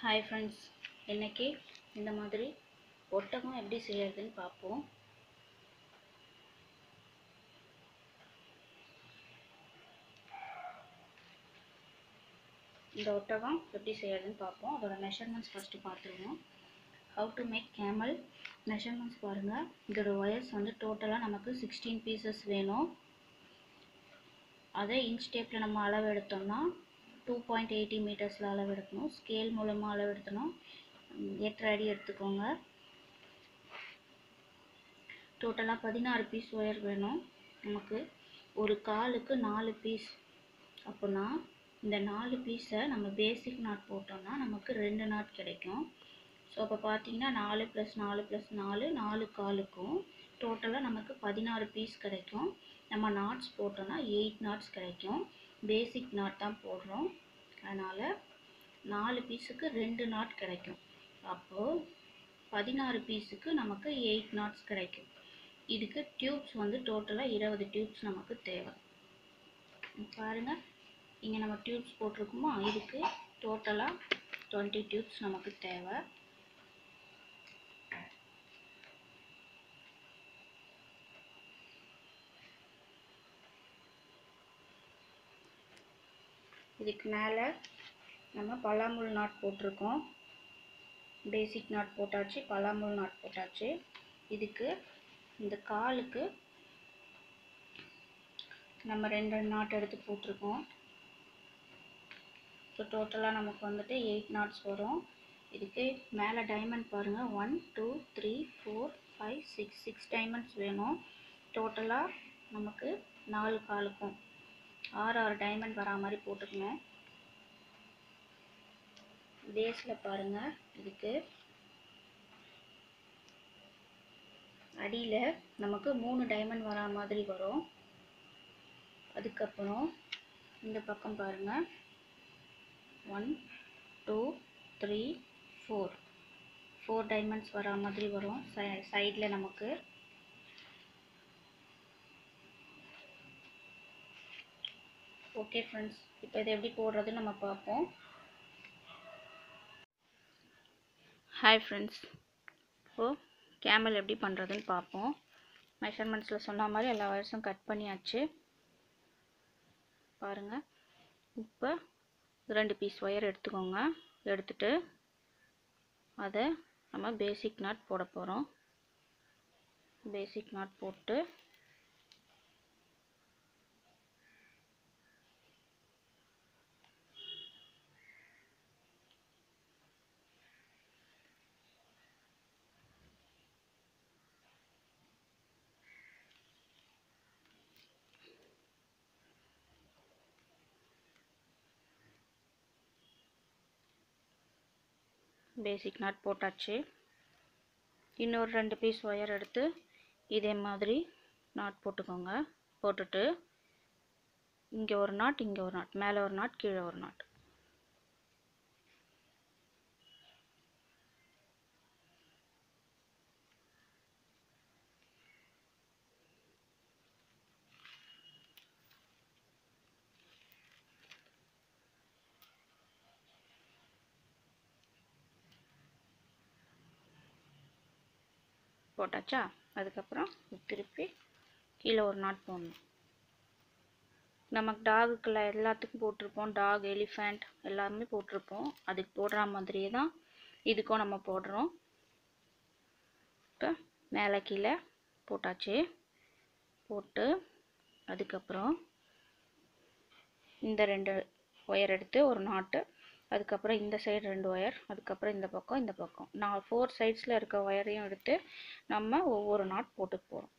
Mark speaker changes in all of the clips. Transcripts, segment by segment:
Speaker 1: Hi friends, இன்னைக்கு இந்த மாதிரி ஒட்டகம் எப்படி செய்யறதுன்னு பார்ப்போம். இந்த ஒட்டகம் எப்படி செய்யறதுன்னு பார்ப்போம். அதோட மெஷர்மெண்ட்ஸ் ஃபஸ்ட்டு பார்த்துருவோம். How to make camel measurements பாருங்கள். இதோட ஒயர்ஸ் வந்து டோட்டலாக நமக்கு 16 பீசஸ் வேணும். அதை இன்ச் டேப்பில் நம்ம அளவு எடுத்தோம்னா 2.80 மீட்டர்ஸில் அளவு எடுக்கணும். ஸ்கேல் மூலமாக அளவு எடுத்தணும். 8 அடி எடுத்துக்கோங்க. டோட்டலாக 16 பீஸ் ஒயர் வேணும் நமக்கு. ஒரு காலுக்கு 4 பீஸ். அப்போனா இந்த 4 பீஸை நம்ம பேசிக் நாட் போட்டோம்னா நமக்கு 2 நாட் கிடைக்கும். ஸோ அப்போ பார்த்தீங்கன்னா 4 + 4 + 4 4 காலுக்கும் டோட்டலாக நமக்கு 16 பீஸ் கிடைக்கும். நம்ம நாட்ஸ் போட்டோம்னா 8 நாட்ஸ் கிடைக்கும். பேசிக் நாட் தான் போடுறோம், அதனால் 4 பீஸுக்கு 2 நாட் கிடைக்கும். அப்போது 16 பீஸுக்கு நமக்கு 8 நாட்ஸ் கிடைக்கும். இதுக்கு டியூப்ஸ் வந்து டோட்டலாக 20 டியூப்ஸ் நமக்கு தேவை. பாருங்கள், இங்கே நம்ம டியூப்ஸ் போட்டிருக்கோமா, இதுக்கு டோட்டலாக 20 டியூப்ஸ் நமக்கு தேவை. இதுக்கு மேலே நம்ம பலாமுள் நாட் போட்டிருக்கோம். பேசிக் நாட் போட்டாச்சு, பலாமுள் நாட் போட்டாச்சு. இதுக்கு இந்த காலுக்கு நம்ம 2 நாட் எடுத்து போட்டிருக்கோம். ஸோ டோட்டலாக நமக்கு வந்துட்டு 8 நாட்ஸ் வரும். இதுக்கு மேலே டைமண்ட் பாருங்கள், 1 2 3 4 5 6 டைமண்ட்ஸ் வேணும். டோட்டலாக நமக்கு 4 காலுக்கும் 6 டைமண்ட் வரா மாதிரி போட்டுக்கணும். பேஸில் பாருங்கள், இதுக்கு அடியில் நமக்கு 3 டைமண்ட் வரா மாதிரி வரும். அதுக்கப்புறம் இந்த பக்கம் பாருங்கள், 1 2 3 4 டைமண்ட்ஸ் வரா மாதிரி வரும் சைடில் நமக்கு. ஓகே ஃப்ரெண்ட்ஸ், இப்போ இதை எப்படி போடுறதுன்னு நம்ம பார்ப்போம். ஹாய் ஃப்ரெண்ட்ஸ், இப்போது கேமல் எப்படி பண்ணுறதுன்னு பார்ப்போம். மெஷர்மெண்ட்ஸில் சொன்ன மாதிரி எல்லா வயசும் கட் பண்ணியாச்சு. பாருங்கள், இப்போ 2 பீஸ் ஒயர் எடுத்துக்கோங்க. எடுத்துட்டு அதை நம்ம பேசிக் நாட் போட போகிறோம். பேசிக் நாட் போட்டு பேசிக் நாட் போட்டாச்சு. இன்னொரு 2 பீஸ் ஒயர் எடுத்து இதே மாதிரி நாட் போட்டுக்கோங்க. போட்டுட்டு இங்கே ஒரு நாட், இங்கே ஒரு நாட், மேலே ஒரு நாட், கீழே ஒரு நாட். போட்டாச்சா? அதுக்கப்புறம் திருப்பி கீழே ஒரு நாட் போடணும். நமக்கு டாகுக்குள்ள எல்லாத்துக்கும் போட்டிருப்போம். டாக், எலிஃபண்ட் எல்லாருமே போட்டிருப்போம். அதுக்கு போடுற மாதிரியே தான் இதுக்கும் நம்ம போடுறோம். இப்போ மேலே கீழே போட்டாச்சு. போட்டு அதுக்கப்புறம் இந்த 2 ஒயர் எடுத்து ஒரு நாட்டு, அதுக்கப்புறம் இந்த சைடு 2 ஒயர், அதுக்கப்புறம் இந்த பக்கம் நான் 4 சைட்ஸில் இருக்க ஒயரையும் எடுத்து நம்ம ஒவ்வொரு நாட் போட்டு போகிறோம்.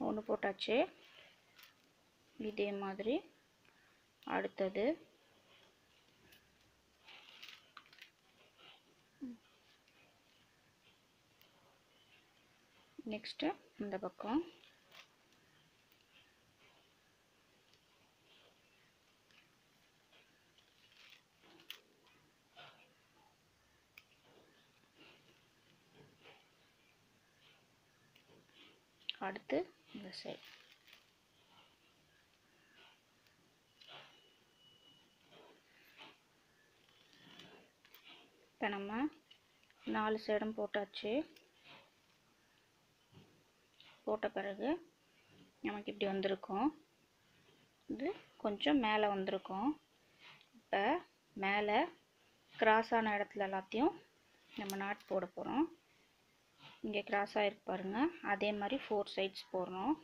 Speaker 1: ஒன்று போட்டாச்சு. இதே மாதிரி அடுத்தது நெக்ஸ்ட்டு இந்த பக்கம் அடுத்து இந்த சைடு. இப்போ நம்ம 4 சைடும் போட்டாச்சு. போட்ட பிறகு நமக்கு இப்படி வந்திருக்கும். இது கொஞ்சம் மேலே வந்திருக்கும். இப்போ மேலே கிராஸான இடத்துல எல்லாத்தையும் நம்ம நாட் போட போகிறோம். இங்கே கிராஸ் ஆகிருக்கு பாருங்கள், அதே மாதிரி 4 சைட்ஸ் போடுறோம்.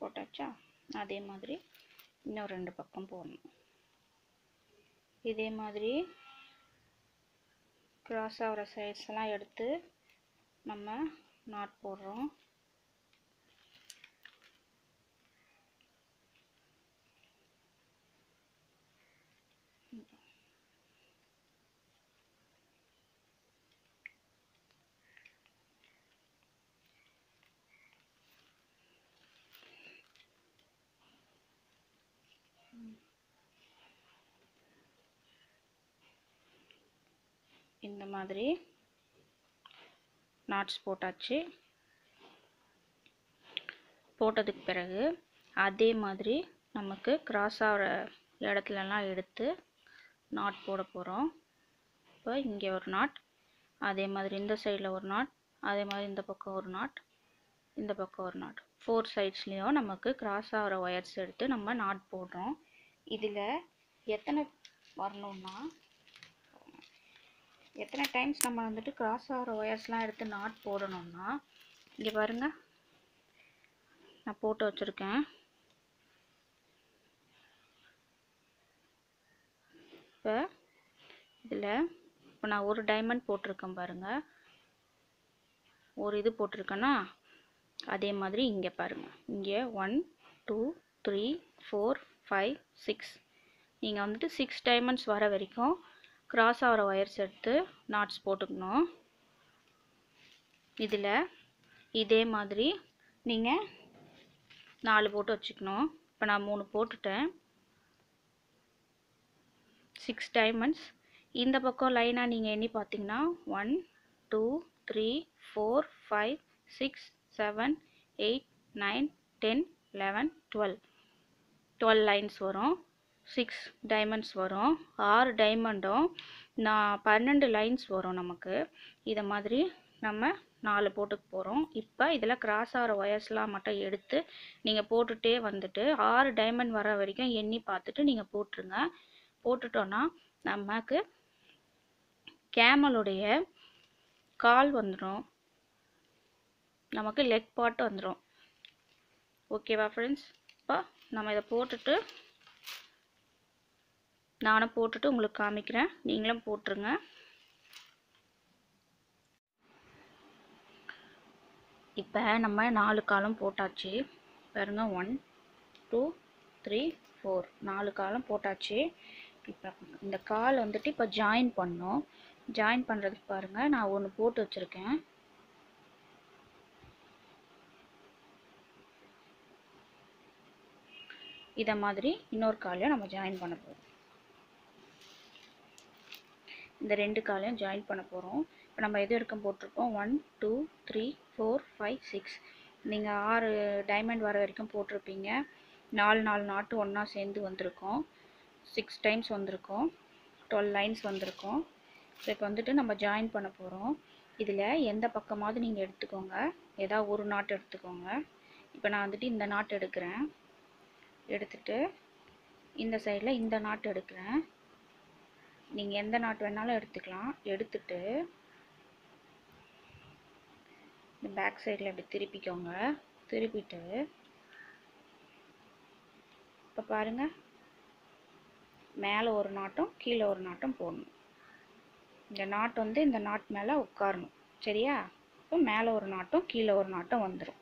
Speaker 1: போட்டாச்சா? அதே மாதிரி இன்னும் 2 பக்கம் போடணும். இதே மாதிரி கிராஸ் ஆகிற சைட்ஸ் எல்லாம் எடுத்து நம்ம நாட் போடுறோம். இந்த மாதிரி நாட்ஸ் போட்டாச்சு. போட்டதுக்கு பிறகு அதே மாதிரி நமக்கு கிராஸ் ஆகிற இடத்துலலாம் எடுத்து நாட் போட போகிறோம். இப்போ இங்கே ஒரு நாட், அதே மாதிரி இந்த சைடில் ஒரு நாட், அதே மாதிரி இந்த பக்கம் ஒரு நாட், இந்த பக்கம் ஒரு நாட். 4 சைட்ஸ்லேயும் நமக்கு கிராஸ் ஆகிற ஒயர்ஸ் எடுத்து நம்ம நாட் போடுறோம். இதில் எத்தனை வரணும்னா, எத்தனை டைம்ஸ் நம்ம வந்துட்டு கிராஸ் ஆகிற ஒயர்ஸ்லாம் எடுத்து நாட் போடணும்னா, இங்கே பாருங்கள், நான் போட்டு வச்சுருக்கேன். இப்போ இதில் இப்போ நான் ஒரு டைமண்ட் போட்டிருக்கேன் பாருங்கள், ஒரு இது போட்டிருக்கேன்னா அதே மாதிரி இங்கே பாருங்கள், இங்கே 1 2 3 4 5 6 நீங்கள் வந்துட்டு 6 டைமண்ட்ஸ் வர வரைக்கும் கிராஸ் ஆகிற ஒயர்ஸ் எடுத்து நாட்ஸ் போட்டுக்கணும். இதில் இதே மாதிரி நீங்கள் 4 போட்டு வச்சுக்கணும். இப்போ நான் 3 போட்டுட்டேன். 6 டைமண்ட்ஸ். இந்த பக்கம் லைனாக நீங்கள் எண்ணி பார்த்தீங்கன்னா 1 2 3 4 5 6 7 8 9 10 11 12 லைன்ஸ் வரும். 6 டைமண்ட்ஸ் வரும். 6 டைமண்டும் 12 லைன்ஸ் வரும் நமக்கு. இதை மாதிரி நம்ம 4 போட்டுக்க போகிறோம். இப்போ இதில் கிராஸ் ஆகிற ஒயர்ஸ்லாம் மட்டும் எடுத்து நீங்கள் போட்டுகிட்டே வந்துட்டு 6 டைமண்ட் வர வரைக்கும் எண்ணி பார்த்துட்டு நீங்கள் போட்டுருங்க. போட்டுட்டோன்னா நமக்கு கேமலுடைய கால் வந்துடும், நமக்கு லெக் பார்ட் வந்துடும். ஓகேவா ஃப்ரெண்ட்ஸ்? இப்போ நம்ம இதை போட்டுட்டு, நானும் போட்டுட்டு உங்களுக்கு காமிக்கிறேன், நீங்களும் போட்டுருங்க. இப்போ நம்ம 4 காலம் போட்டாச்சு பாருங்க, 1 2 3 4 4 காலம் போட்டாச்சு. இப்போ இந்த கால் வந்துட்டு இப்போ ஜாயின் பண்ணோம். ஜாயின் பண்ணுறதுக்கு பாருங்கள், நான் ஒன்று போட்டு வச்சுருக்கேன். இதை மாதிரி இன்னொரு காலையும் நம்ம ஜாயின் பண்ண போகிறோம். இந்த 2 காலையும் ஜாயின் பண்ண போகிறோம். இப்போ நம்ம எது வரைக்கும் போட்டிருக்கோம்? 1 2 3 4 5 6 நீங்கள் 6 டைமண்ட் வர வரைக்கும் போட்டிருப்பீங்க. 4 நாட்டு ஒன்றா சேர்ந்து வந்திருக்கோம். 6 டைம்ஸ் வந்திருக்கோம். 12 லைன்ஸ் வந்திருக்கோம். ஸோ இப்போ வந்துட்டு நம்ம ஜாயின் பண்ண போகிறோம். இதில் எந்த பக்கமாவது நீங்கள் எடுத்துக்கோங்க, ஏதாவது ஒரு நாட்டு எடுத்துக்கோங்க. இப்போ நான் வந்துட்டு இந்த நாட்டு எடுக்கிறேன். எடுத்துட்டு இந்த சைடில் இந்த நாட்டு எடுக்கிறேன். நீங்கள் எந்த நாட்டு வேணாலும் எடுத்துக்கலாம். எடுத்துட்டு இந்த பேக் சைடில் இப்படி திருப்பிக்கோங்க. திருப்பிட்டு இப்போ பாருங்கள், மேலே ஒரு நாட்டும் கீழே ஒரு நாட்டும் போடணும். இந்த நாட் வந்து இந்த நாட் மேலே உட்காரணும். சரியா? இப்போ அப்போ மேலே ஒரு நாட்டும் கீழே ஒரு நாட்டும் வந்துடும்.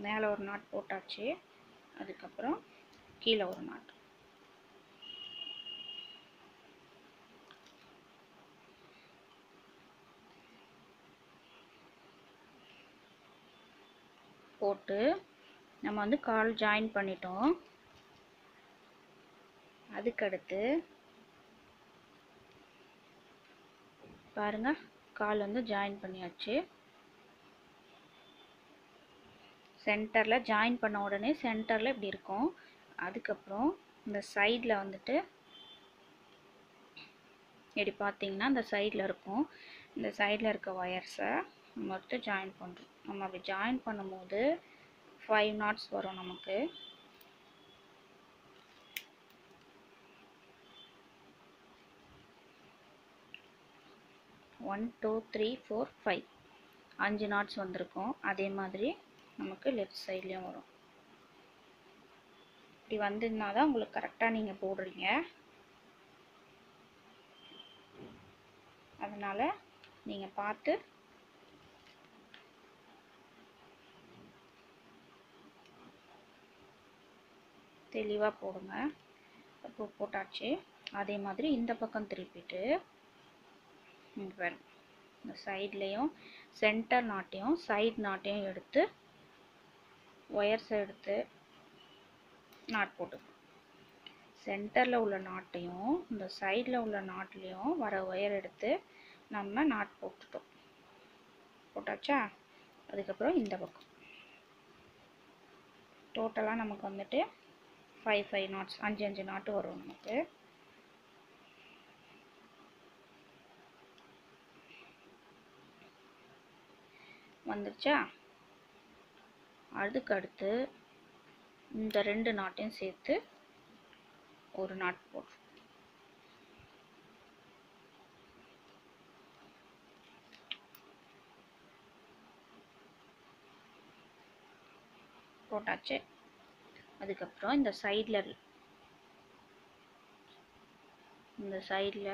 Speaker 1: மேலே ஒரு நாட் போட்டாச்சு. அதுக்கப்புறம் கீழே ஒரு நாட். போட்டு நம்ம வந்து கால் ஜாயின் பண்ணிட்டோம். அதுக்கடுத்து பாருங்க, கால் வந்து ஜாயின் பண்ணியாச்சு. சென்டரில் ஜாயின் பண்ண உடனே சென்டரில் இப்படி இருக்கும். அதுக்கப்புறம் இந்த சைடில் வந்துட்டு இப்படி பார்த்தீங்கன்னா இந்த சைடில் இருக்கும். இந்த சைடில் இருக்க ஒயர்ஸை நம்ம வந்துட்டு ஜாயின் பண்ணுறோம். நம்ம அப்படி ஜாயின் பண்ணும்போது 5 knots வரும் நமக்கு. One two three four 5 5 knots வந்திருக்கும். அதே மாதிரி நமக்கு லெஃப்ட் சைட்லேயும் வரும். இப்படி வந்ததுனா தான் உங்களுக்கு கரெக்டாக நீங்கள் போடுறீங்க. அதனால் நீங்கள் பார்த்து தெளிவாக போடுங்க. இப்போ போட்டாச்சு. அதே மாதிரி இந்த பக்கம் திருப்பிட்டு இந்த சைட்லேயும் சென்டர் நாட்டையும் சைட் நாட்டையும் எடுத்து ஒயர்ஸை எடுத்து நாட் போட்டு சென்டரில் உள்ள நாட்டையும் இந்த சைடில் உள்ள நாட்லேயும் வர ஒயர் எடுத்து நம்ம நாட் போட்டுட்டோம். போட்டாச்சா? அதுக்கப்புறம் இந்த பக்கம் டோட்டலாக நமக்கு வந்துட்டு 5 knots 5 நாட்டு வரும் நமக்கு. வந்துருச்சா? அதுக்கடுத்து இந்த 2 நாட்டையும் சேர்த்து ஒரு நாட் போடுறோம். போட்டாச்சு. அதுக்கப்புறம் இந்த சைடில்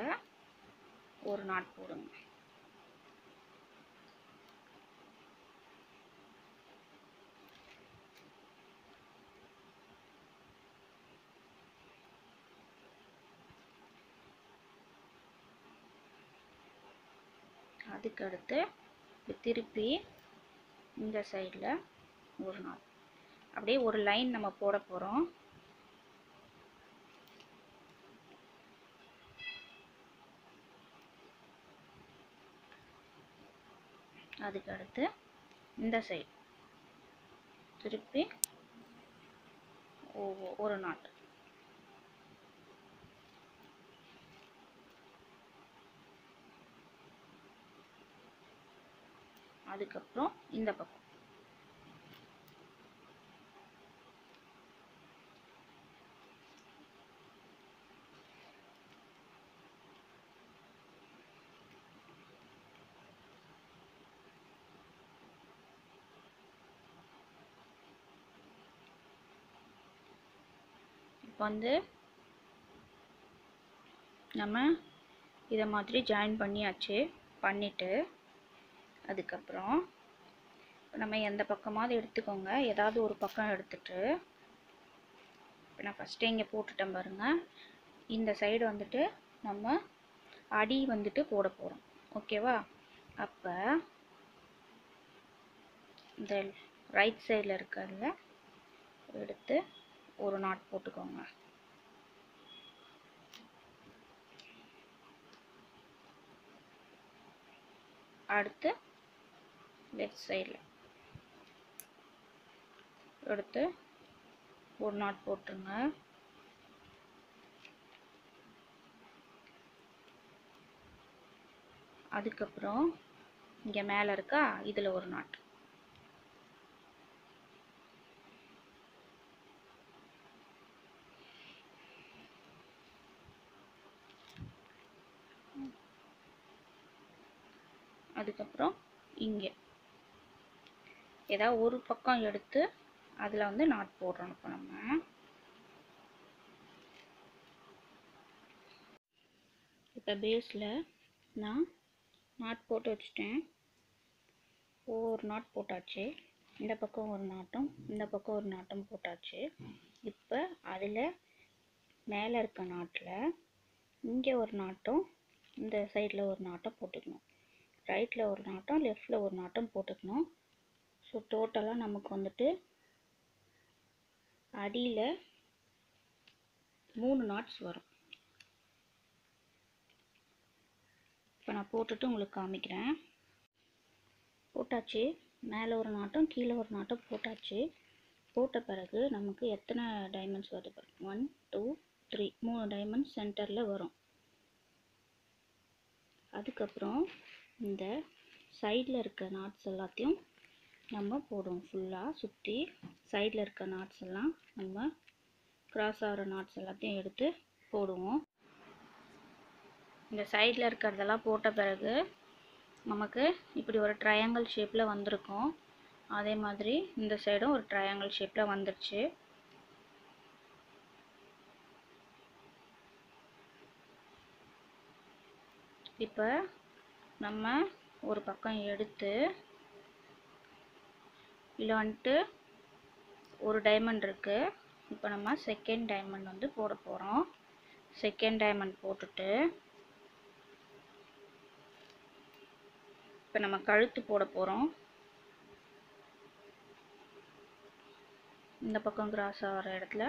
Speaker 1: ஒரு நாட் போடுங்க. அதுக்கடுத்து திருப்பி இந்த சைடில் ஒரு நாட். அப்படியே ஒரு லைன் நம்ம போட போகிறோம். அதுக்கடுத்து இந்த சைடு திருப்பி ஒரு நாட். அதுக்கப்புறம் இந்த பக்கம் இப்போ வந்து நம்ம இதை மாதிரி ஜாயின் பண்ணியாச்சு. பண்ணிவிட்டு அதுக்கப்புறம் நம்ம எந்த பக்கமாவது எடுத்துக்கோங்க. ஏதாவது ஒரு பக்கம் எடுத்துட்டு இப்போ நான் ஃபஸ்ட்டே இங்கே போட்டுட்டேன் பாருங்கள். இந்த சைடு வந்துட்டு நம்ம அடி வந்துட்டு போட போகிறோம். ஓகேவா? அப்போ இந்த ரைட் சைடில் இருக்கிறதுல எடுத்து ஒரு நாட் போட்டுக்கோங்க. அடுத்து லெஃப்ட் சைடில் எடுத்து ஒரு நாட் போட்டுருங்க. அதுக்கப்புறம் இங்கே மேலே இருக்கா, இதில் ஒரு நாட். அதுக்கப்புறம் இங்கே ஏதாவது ஒரு பக்கம் எடுத்து அதில் வந்து நாட் போடுறோம். இப்போ நம்ம இப்போ பேஸில் நான் நாட் போட்டு வச்சுட்டேன். ஒவ்வொரு நாட் போட்டாச்சு. இந்த பக்கம் ஒரு நாட்டும் இந்த பக்கம் ஒரு நாட்டும் போட்டாச்சு. இப்போ அதில் மேலே இருக்க நாட்டில் இங்கே ஒரு நாட்டும் இந்த சைடில் ஒரு நாட்டும் போட்டுக்கணும். ரைட்டில் ஒரு நாட்டும் லெஃப்டில் ஒரு நாட்டும் போட்டுக்கணும். ஸோ டோட்டலாக நமக்கு வந்துட்டு அடியில் 3 நாட்ஸ் வரும். இப்போ நான் போட்டுட்டு உங்களுக்கு காமிக்கிறேன். போட்டாச்சு. மேலே ஒரு நாட்டும் கீழே ஒரு நாட்டும் போட்டாச்சு. போட்ட பிறகு நமக்கு எத்தனை டைமண்ட்ஸ் வருது? 1 2 3 3 டைமண்ட்ஸ் சென்டரில் வரும். அதுக்கப்புறம் இந்த சைடில் இருக்க நாட்ஸ் எல்லாத்தையும் நம்ம போடுவோம். ஃபுல்லாக சுற்றி சைடில் இருக்க நாட்ஸ் எல்லாம் நம்ம கிராஸ் ஆகிற நாட்ஸ் எல்லாத்தையும் எடுத்து போடுவோம். இந்த சைடில் இருக்கிறதெல்லாம் போட்ட பிறகு நமக்கு இப்படி ஒரு ட்ரையாங்கிள் ஷேப்பில் வந்திருக்கும். அதே மாதிரி இந்த சைடும் ஒரு ட்ரையாங்கிள் ஷேப்பில் வந்துருச்சு. இப்போ நம்ம ஒரு பக்கம் எடுத்து இதில் வந்துட்டு ஒரு டைமண்ட் இருக்குது. இப்போ நம்ம செகண்ட் டைமண்ட் வந்து போட போகிறோம். செகண்ட் டைமண்ட் போட்டுட்டு இப்போ நம்ம கழுத்து போட போகிறோம். இந்த பக்கம் கிராஸ் ஆகிற இடத்துல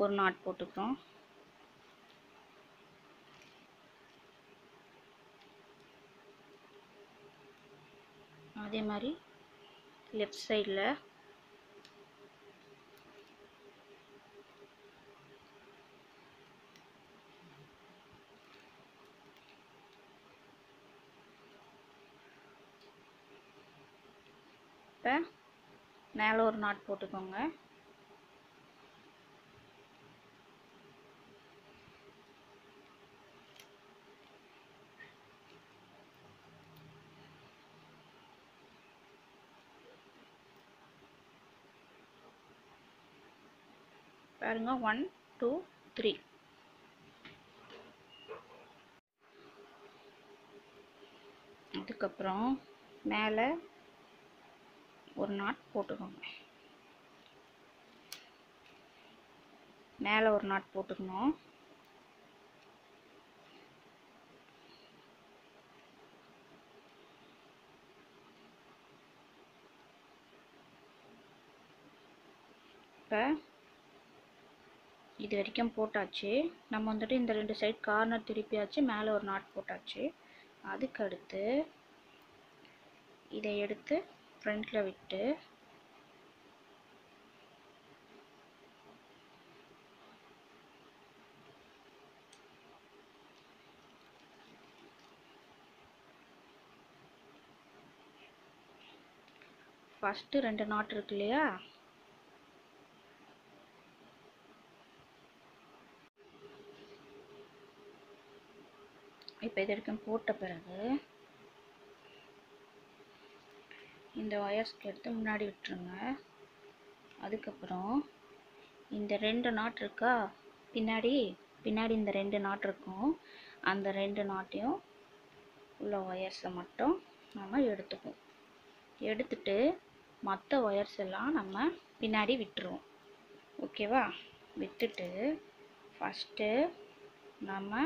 Speaker 1: ஒரு நாட் போட்டுக்கிறோம். அதே மாதிரி லெஃப்ட் சைடில் இப்போ மேலே ஒரு நாட் போட்டுக்கோங்க. பாருங்க 1 2 3. அதுக்கப்புறம் மேலே ஒரு நாட் போட்டுக்கோங்க. மேலே ஒரு நாட் போட்டுக்கணும். இப்போ இது வரைக்கும் போட்டாச்சு. நம்ம வந்துட்டு இந்த 2 சைட் கார்னர் திருப்பியாச்சு. மேலே ஒரு நாட் போட்டாச்சு. அதுக்கடுத்து இதை எடுத்து ஃப்ரண்ட்டில் விட்டு ஃபஸ்ட்டு 2 நாட் இருக்கு இல்லையா, இப்போ இது வரைக்கும் போட்ட பிறகு இந்த ஒயர்ஸ்க்கு எடுத்து முன்னாடி விட்டுருங்க. அதுக்கப்புறம் இந்த 2 நாட் இருக்கா, பின்னாடி இந்த 2 நாட் இருக்கும். அந்த 2 நாட்டையும் உள்ள ஒயர்ஸை மட்டும் நம்ம எடுத்துப்போம். எடுத்துட்டு மற்ற ஒயர்ஸ் எல்லாம் நம்ம பின்னாடி விட்டுருவோம். ஓகேவா? விட்டுட்டு ஃபஸ்ட்டு நம்ம